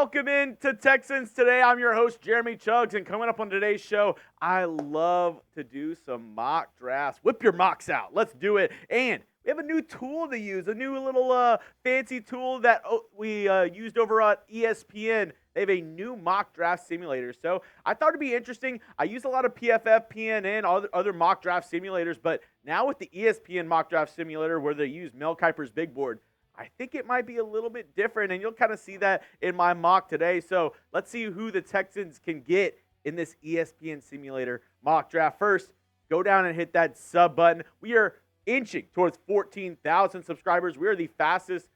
welcome in to Texans Today. I'm your host, Jeremy Chuggs, and coming up on today's show, I love to do some mock drafts. Whip your mocks out. Let's do it. And we have a new tool to use, a new little fancy tool that we used over at ESPN. They have a new mock draft simulator. So I thought it'd be interesting. I use a lot of PFF, PNN, other mock draft simulators, but now with the ESPN mock draft simulator where they use Mel Kiper's big board, I think it might be a little bit different, and you'll kind of see that in my mock today. So let's see who the Texans can get in this ESPN simulator mock draft. First, go down and hit that sub button. We are inching towards 14,000 subscribers. We are the fastest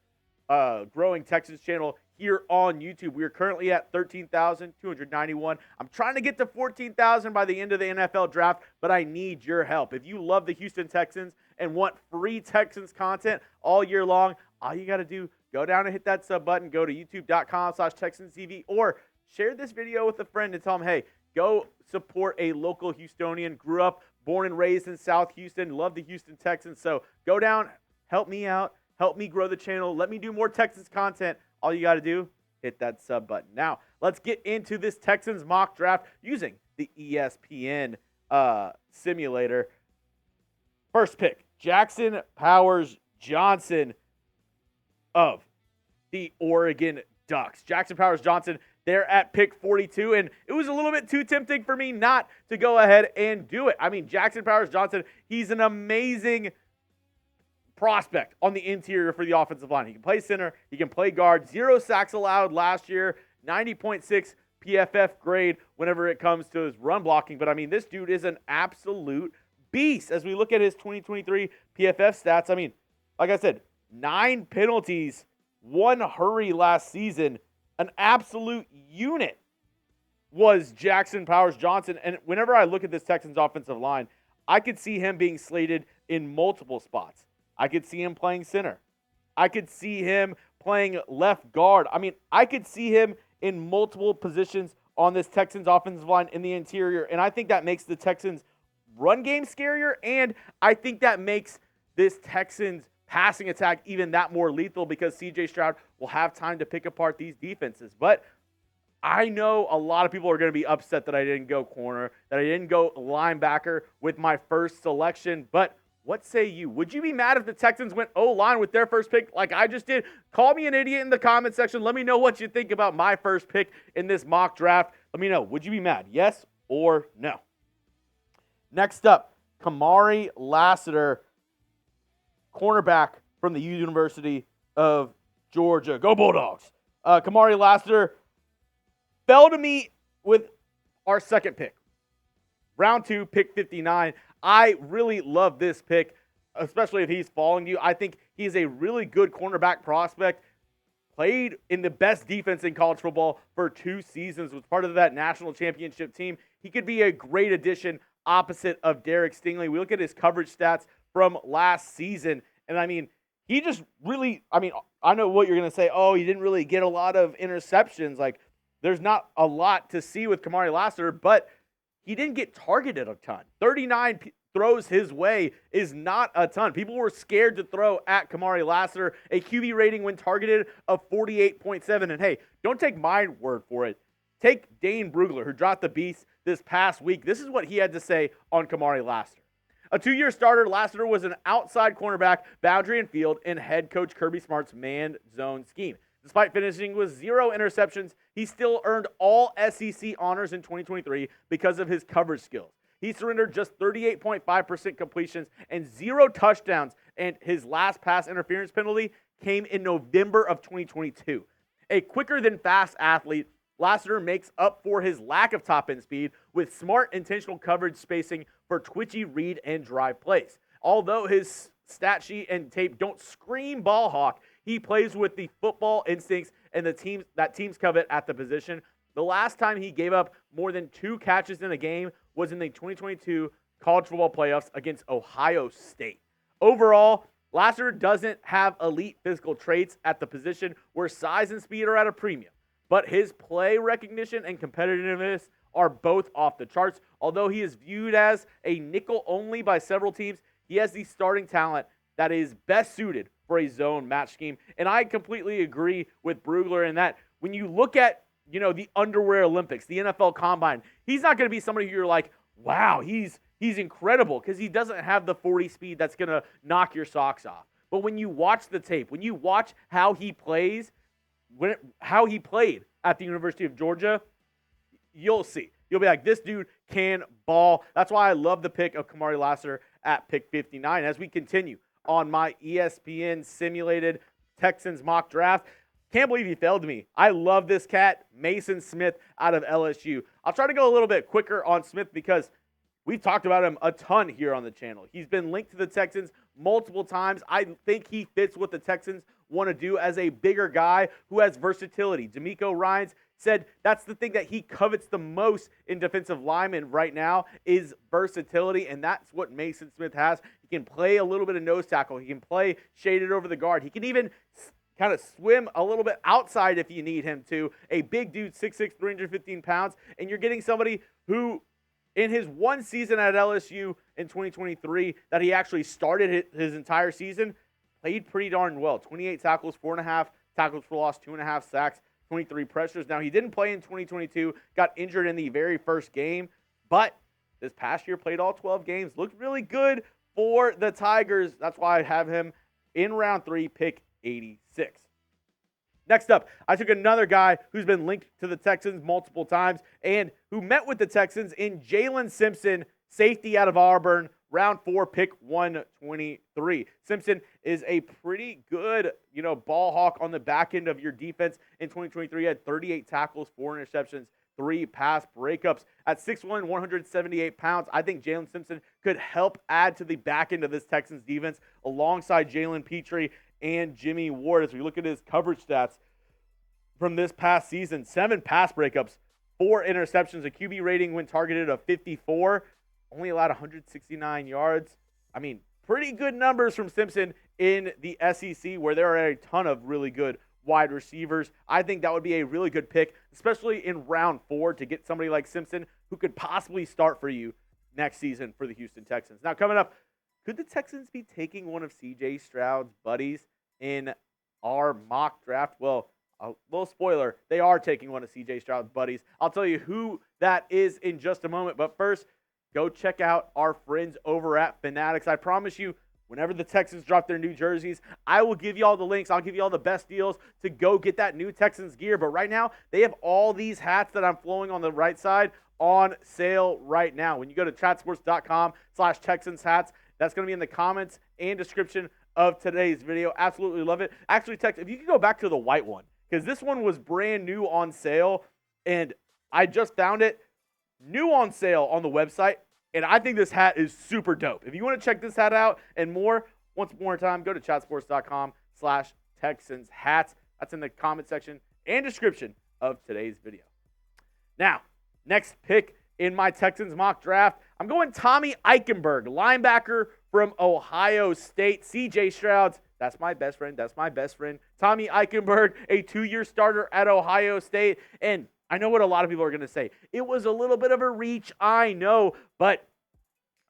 growing Texans channel here on YouTube. We are currently at 13,291. I'm trying to get to 14,000 by the end of the NFL draft, but I need your help. If you love the Houston Texans and want free Texans content all year long, all you got to do, go down and hit that sub button, go to youtube.com/TexansTV, or share this video with a friend and tell them, hey, go support a local Houstonian, grew up, born and raised in South Houston, love the Houston Texans. So go down, help me out, help me grow the channel, let me do more Texans content. All you got to do, hit that sub button. Now, let's get into this Texans mock draft using the ESPN simulator. First pick, Jackson Powers Johnson of the Oregon Ducks. Jackson Powers Johnson, they're at pick 42, and it was a little bit too tempting for me not to go ahead and do it. I mean, Jackson Powers Johnson, he's an amazing prospect on the interior for the offensive line. He can play center, he can play guard, 0 sacks allowed last year, 90.6 PFF grade whenever it comes to his run blocking. But I mean, this dude is an absolute beast. As we look at his 2023 PFF stats, I mean, like I said, 9 penalties, 1 hurry last season. An absolute unit was Jackson Powers Johnson. And whenever I look at this Texans offensive line, I could see him being slated in multiple spots. I could see him playing center. I could see him playing left guard. I mean, I could see him in multiple positions on this Texans offensive line in the interior. And I think that makes the Texans run game scarier. And I think that makes this Texans passing attack even that more lethal because C.J. Stroud will have time to pick apart these defenses. But I know a lot of people are going to be upset that I didn't go corner, that I didn't go linebacker with my first selection. But what say you? Would you be mad if the Texans went O-line with their first pick like I just did? Call me an idiot in the comment section. Let me know what you think about my first pick in this mock draft. Let me know. Would you be mad? Yes or no? Next up, Kamari Lassiter, cornerback from the University of Georgia. Go Bulldogs. Kamari Lassiter fell to me with our second pick. Round 2, pick 59. I really love this pick, especially if he's falling to you. I think he's a really good cornerback prospect. Played in the best defense in college football for 2 seasons. Was part of that national championship team. He could be a great addition opposite of Derek Stingley. We look at his coverage stats from last season, and I mean, he just really, I mean, I know what you're going to say. Oh, he didn't really get a lot of interceptions. Like, there's not a lot to see with Kamari Lassiter, but he didn't get targeted a ton. 39 throws his way is not a ton. People were scared to throw at Kamari Lassiter. A QB rating when targeted of 48.7. And hey, don't take my word for it. Take Dane Brugler, who dropped the beast this past week. This is what he had to say on Kamari Lassiter. A 2-year starter, Lassiter was an outside cornerback, boundary and field, in head coach Kirby Smart's man zone scheme. Despite finishing with 0 interceptions, he still earned all SEC honors in 2023 because of his coverage skills. He surrendered just 38.5% completions and 0 touchdowns, and his last pass interference penalty came in November of 2022. A quicker-than-fast athlete, Lassiter makes up for his lack of top-end speed with smart intentional coverage spacing for twitchy read and drive plays. Although his stat sheet and tape don't scream ball hawk, he plays with the football instincts and the teams covet at the position. The last time he gave up more than 2 catches in a game was in the 2022 college football playoffs against Ohio State. Overall, Lassiter doesn't have elite physical traits at the position where size and speed are at a premium, but his play recognition and competitiveness are both off the charts. Although he is viewed as a nickel only by several teams, he has the starting talent that is best suited for a zone match scheme. And I completely agree with Brugler in that when you look at, the underwear Olympics, the NFL Combine, he's not going to be somebody who you're like, wow, he's incredible, because he doesn't have the 40 speed that's going to knock your socks off. But when you watch the tape, when you watch how he plays, how he played at the University of Georgia, you'll see. You'll be like, this dude can ball. That's why I love the pick of Kamari Lassiter at pick 59. As we continue on my ESPN simulated Texans mock draft, can't believe he failed me. I love this cat, Maason Smith out of LSU. I'll try to go a little bit quicker on Smith because we've talked about him a ton here on the channel. He's been linked to the Texans multiple times. I think he fits what the Texans want to do as a bigger guy who has versatility. D'Amico Ryans said that's the thing that he covets the most in defensive linemen right now is versatility, and that's what Maason Smith has. He can play a little bit of nose tackle. He can play shaded over the guard. He can even kind of swim a little bit outside if you need him to. A big dude, 6'6", 315 pounds, and you're getting somebody who, in his one season at LSU in 2023, that he actually started his entire season, played pretty darn well. 28 tackles, 4.5 tackles for loss, 2.5 sacks, 23 pressures. Now, he didn't play in 2022, got injured in the very first game, but this past year played all 12 games, looked really good for the Tigers. That's why I have him in round 3, pick 86. Next up, I took another guy who's been linked to the Texans multiple times and who met with the Texans in Jaylin Simpson, safety out of Auburn, round 4, pick 123. Simpson is a pretty good, ball hawk on the back end of your defense. In 2023, he had 38 tackles, 4 interceptions, 3 pass breakups. At 6'1", 178 pounds, I think Jaylin Simpson could help add to the back end of this Texans defense alongside Jalen Petrie and Jimmy Ward. As we look at his coverage stats from this past season, 7 pass breakups, 4 interceptions, a QB rating when targeted of 54, only allowed 169 yards. I mean, pretty good numbers from Simpson in the SEC, where there are a ton of really good wide receivers. I think that would be a really good pick, especially in round 4, to get somebody like Simpson who could possibly start for you next season for the Houston Texans. Now, coming up, could the Texans be taking one of C.J. Stroud's buddies in our mock draft? Well, a little spoiler, they are taking one of C.J. Stroud's buddies. I'll tell you who that is in just a moment, but first, go check out our friends over at Fanatics. I promise you, whenever the Texans drop their new jerseys, I will give you all the links. I'll give you all the best deals to go get that new Texans gear. But right now, they have all these hats that I'm flowing on the right side on sale right now. When you go to chatsports.com/Texans hats, that's going to be in the comments and description of today's video. Absolutely love it. Actually, Tex, if you could go back to the white one, because this one was brand new on sale, and I just found it new on sale on the website, and I think this hat is super dope. If you want to check this hat out and more, once more time, go to chatsports.com/Texans hats. That's in the comment section and description of today's video. Now, next pick in my Texans mock draft, I'm going Tommy Eichenberg, linebacker from Ohio State. C.J. Stroud's, that's my best friend. Tommy Eichenberg, a 2-year starter at Ohio State. And I know what a lot of people are going to say. It was a little bit of a reach, I know, but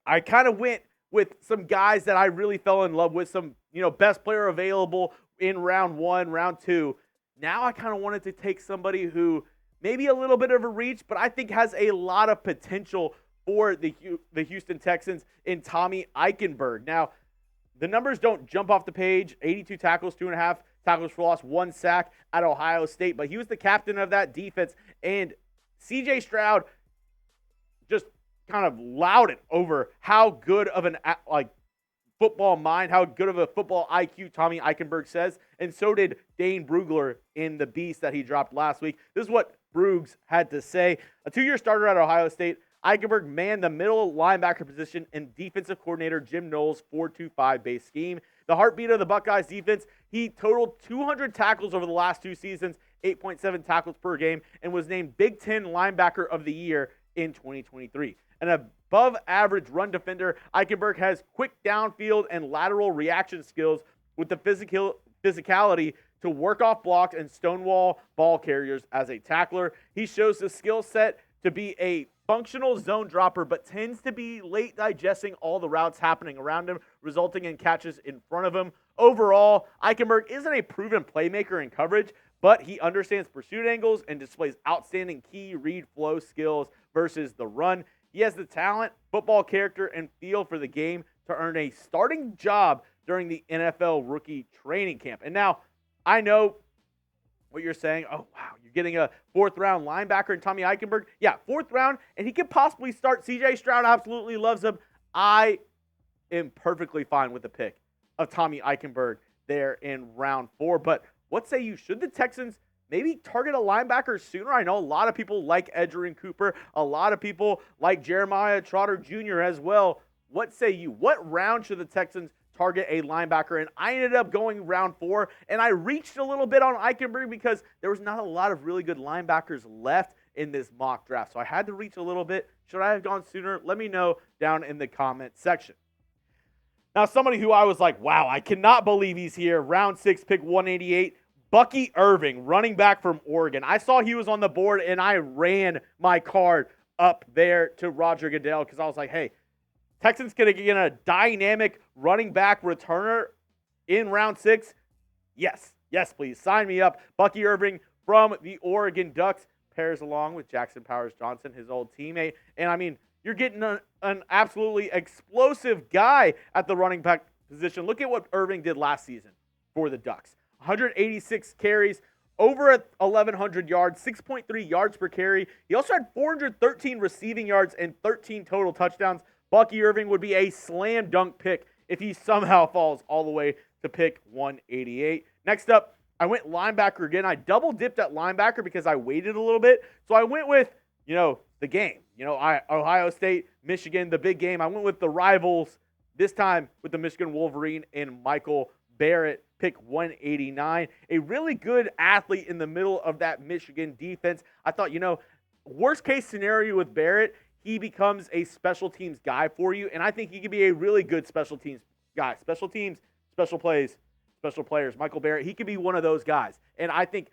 I kind of went with some guys that I really fell in love with, some, best player available in round 1, round 2. Now I kind of wanted to take somebody who maybe a little bit of a reach, but I think has a lot of potential for the Houston Texans in Tommy Eichenberg. Now, the numbers don't jump off the page. 82 tackles, 2.5 tackles for loss, 1 sack at Ohio State, but he was the captain of that defense, and C.J. Stroud just kind of lauded over how good of an football mind, how good of a football IQ Tommy Eichenberg says, and so did Dane Brugler in the beast that he dropped last week. This is what Brugs had to say. A 2-year starter at Ohio State, Eichenberg manned the middle linebacker position in defensive coordinator Jim Knowles' 4-2-5 base scheme. The heartbeat of the Buckeyes defense, he totaled 200 tackles over the last 2 seasons, 8.7 tackles per game, and was named Big Ten Linebacker of the Year in 2023. An above-average run defender, Eichenberg has quick downfield and lateral reaction skills with the physicality to work off blocks and stonewall ball carriers as a tackler. He shows the skill set to be a functional zone dropper, but tends to be late digesting all the routes happening around him, resulting in catches in front of him. Overall, Eichenberg isn't a proven playmaker in coverage, but he understands pursuit angles and displays outstanding key read flow skills versus the run. He has the talent, football character, and feel for the game to earn a starting job during the NFL rookie training camp. And now, I know what you're saying. Oh, wow, you're getting a fourth-round linebacker in Tommy Eichenberg. Yeah, fourth round, and he could possibly start. C.J. Stroud absolutely loves him. I am perfectly fine with the pick of Tommy Eichenberg there in round 4. But what say you? Should the Texans maybe target a linebacker sooner? I know a lot of people like Edgerrin Cooper. A lot of people like Jeremiah Trotter Jr. as well. What say you? What round should the Texans target a linebacker? And I ended up going round 4, and I reached a little bit on Eichenberg because there was not a lot of really good linebackers left in this mock draft. So I had to reach a little bit. Should I have gone sooner? Let me know down in the comment section. Now, somebody who I was like, wow, I cannot believe he's here. Round 6, pick 188. Bucky Irving, running back from Oregon. I saw he was on the board, and I ran my card up there to Roger Goodell because I was like, hey, Texans going to get a dynamic running back returner in round 6? Yes, please. Sign me up. Bucky Irving from the Oregon Ducks pairs along with Jackson Powers Johnson, his old teammate. And, I mean, you're getting an absolutely explosive guy at the running back position. Look at what Irving did last season for the Ducks. 186 carries, over 1,100 yards, 6.3 yards per carry. He also had 413 receiving yards and 13 total touchdowns. Bucky Irving would be a slam dunk pick if he somehow falls all the way to pick 188. Next up, I went linebacker again. I double dipped at linebacker because I waited a little bit. So I went with, the game. Ohio State, Michigan, the big game. I went with the rivals, this time with the Michigan Wolverine and Michael Barrett, pick 189. A really good athlete in the middle of that Michigan defense. I thought, worst case scenario with Barrett, he becomes a special teams guy for you, and I think he could be a really good special teams guy. Special teams, special plays, special players. Michael Barrett, he could be one of those guys. And I think,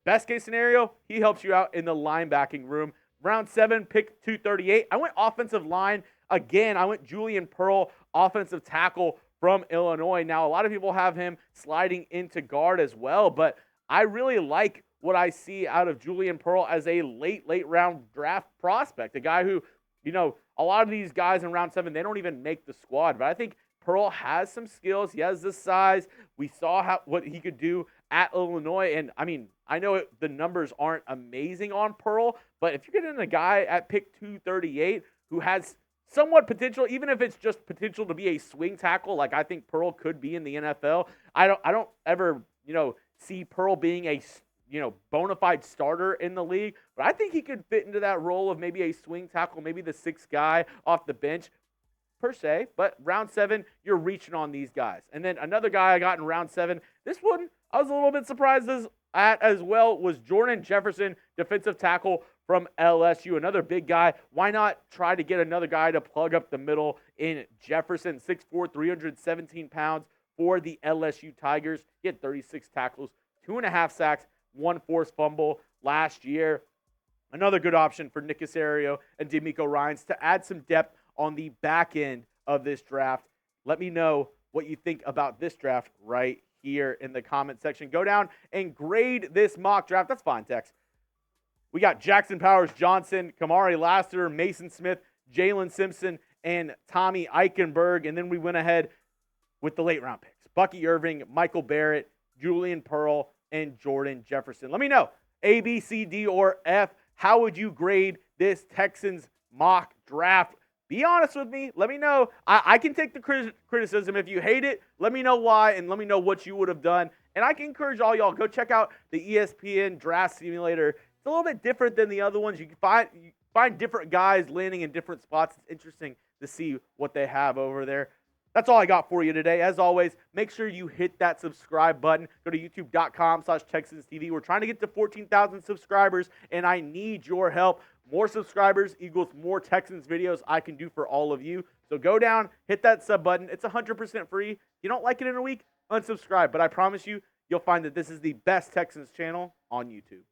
best case scenario, he helps you out in the linebacking room. Round 7, pick 238. I went offensive line. Again, I went Julian Pearl, offensive tackle from Illinois. Now, a lot of people have him sliding into guard as well, but I really like what I see out of Julian Pearl as a late round draft prospect. A guy who, a lot of these guys in round 7, they don't even make the squad. But I think Pearl has some skills. He has the size. We saw what he could do at Illinois. And, I know the numbers aren't amazing on Pearl, but if you're getting a guy at pick 238 who has somewhat potential, even if it's just potential to be a swing tackle, like I think Pearl could be in the NFL, I don't ever, see Pearl being a bona fide starter in the league, but I think he could fit into that role of maybe a swing tackle, maybe the 6th guy off the bench per se. But round 7, you're reaching on these guys. And then another guy I got in round 7, this one I was a little bit surprised at as well, was Jordan Jefferson, defensive tackle from LSU. Another big guy. Why not try to get another guy to plug up the middle in Jefferson? 6'4", 317 pounds for the LSU Tigers. He had 36 tackles, 2.5 sacks, 1 forced fumble last year. Another good option for Nick Caserio and D'Amico Ryans to add some depth on the back end of this draft. Let me know what you think about this draft right here in the comment section. Go down and grade this mock draft. That's fine, Tex. We got Jackson Powers Johnson, Kamari Lassiter, Maason Smith, Jaylin Simpson, and Tommy Eichenberg. And then we went ahead with the late round picks. Bucky Irving, Michael Barrett, Julian Pearl, and Jordan Jefferson. Let me know, A, B, C, D, or F, how would you grade this Texans mock draft? Be honest with me. Let me know. I can take the criticism. If you hate it, let me know why, and let me know what you would have done. And I can encourage all y'all, go check out the ESPN Draft Simulator. It's a little bit different than the other ones. You can find different guys landing in different spots. It's interesting to see what they have over there. That's all I got for you today. As always, make sure you hit that subscribe button. Go to youtube.com/TexansTV. We're trying to get to 14,000 subscribers, and I need your help. More subscribers equals more Texans videos I can do for all of you. So go down, hit that sub button. It's 100% free. If you don't like it in a week, unsubscribe. But I promise you, you'll find that this is the best Texans channel on YouTube.